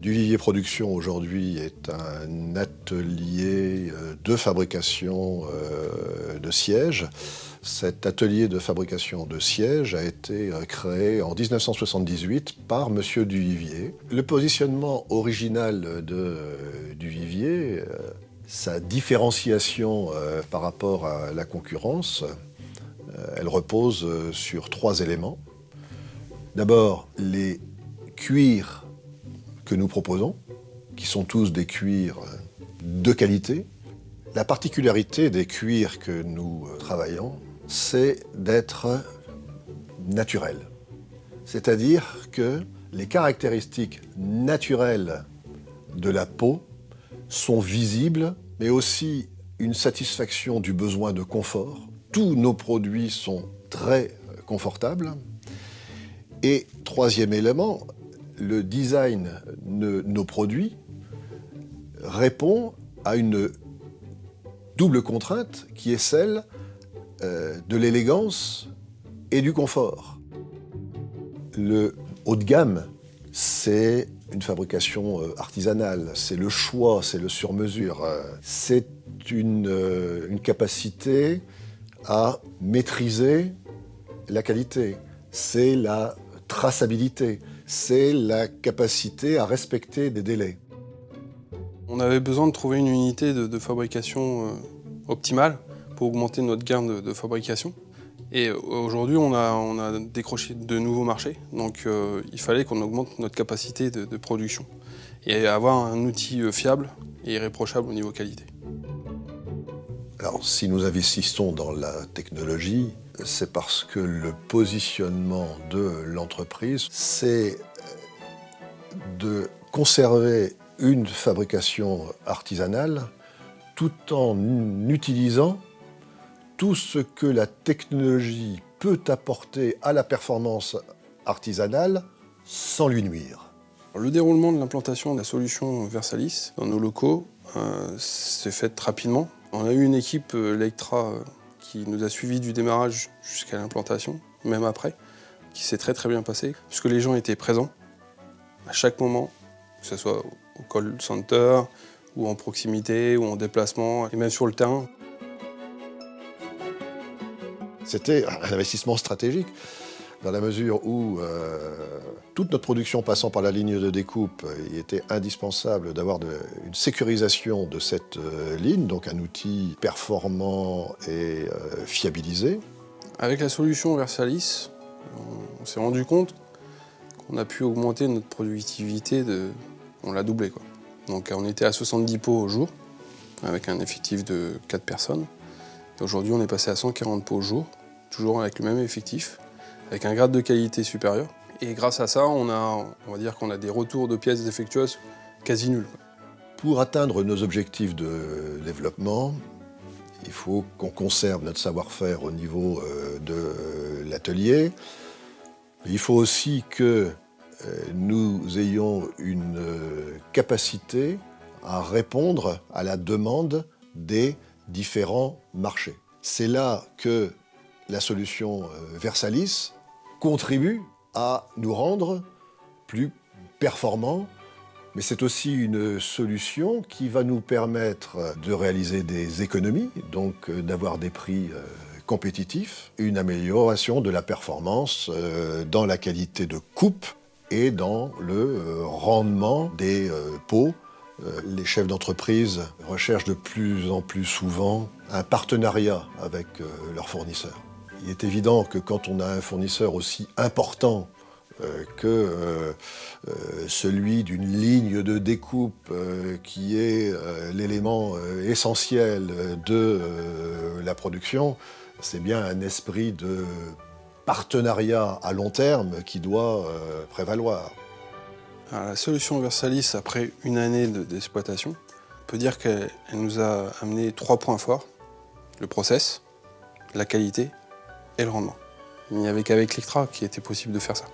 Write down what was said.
Duvivier Production aujourd'hui est un atelier de fabrication de sièges. Cet atelier de fabrication de sièges a été créé en 1978 par Monsieur Duvivier. Le positionnement original de Duvivier, sa différenciation par rapport à la concurrence, elle repose sur 3 éléments. D'abord, les cuirs que nous proposons, qui sont tous des cuirs de qualité. La particularité des cuirs que nous travaillons, c'est d'être naturels. C'est-à-dire que les caractéristiques naturelles de la peau sont visibles, mais aussi une satisfaction du besoin de confort. Tous nos produits sont très confortables. Et troisième élément, le design de nos produits répond à une double contrainte qui est celle de l'élégance et du confort. Le haut de gamme, c'est une fabrication artisanale, c'est le choix, c'est le sur-mesure. C'est une capacité à maîtriser la qualité, c'est la traçabilité, c'est la capacité à respecter des délais. On avait besoin de trouver une unité de fabrication optimale pour augmenter notre gain de fabrication. Et aujourd'hui, on a décroché de nouveaux marchés, donc il fallait qu'on augmente notre capacité de production et avoir un outil fiable et irréprochable au niveau qualité. Alors, si nous investissons dans la technologie, c'est parce que le positionnement de l'entreprise, c'est de conserver une fabrication artisanale tout en utilisant tout ce que la technologie peut apporter à la performance artisanale sans lui nuire. Le déroulement de l'implantation de la solution Versalis dans nos locaux s'est fait rapidement. On a eu une équipe Lectra qui nous a suivis du démarrage jusqu'à l'implantation, même après, qui s'est très bien passé, puisque les gens étaient présents à chaque moment, que ce soit au call center, ou en proximité, ou en déplacement, et même sur le terrain. C'était un investissement stratégique, dans la mesure où toute notre production passant par la ligne de découpe, il était indispensable d'avoir une sécurisation de cette ligne, donc un outil performant et fiabilisé. Avec la solution Versalis, on s'est rendu compte qu'on a pu augmenter notre productivité, on l'a doublé, quoi. Donc on était à 70 pots au jour, avec un effectif de 4 personnes. Et aujourd'hui, on est passé à 140 pots au jour, toujours avec le même effectif, avec un grade de qualité supérieur. Et grâce à ça, on va dire qu'on a des retours de pièces défectueuses quasi nuls, quoi. Pour atteindre nos objectifs de développement, il faut qu'on conserve notre savoir-faire au niveau de l'atelier. Il faut aussi que nous ayons une capacité à répondre à la demande des différents marchés. C'est là que la solution Versalis contribue à nous rendre plus performants, mais c'est aussi une solution qui va nous permettre de réaliser des économies, donc d'avoir des prix compétitifs, une amélioration de la performance dans la qualité de coupe et dans le rendement des pots. Les chefs d'entreprise recherchent de plus en plus souvent un partenariat avec leurs fournisseurs. Il est évident que quand on a un fournisseur aussi important que celui d'une ligne de découpe qui est l'élément essentiel de la production, c'est bien un esprit de partenariat à long terme qui doit prévaloir. Alors, la solution Versalis, après une année d'exploitation, on peut dire qu'elle nous a amené 3 points forts: le process, la qualité et le rendement. Il n'y avait qu'avec Lectra qu'il était possible de faire ça.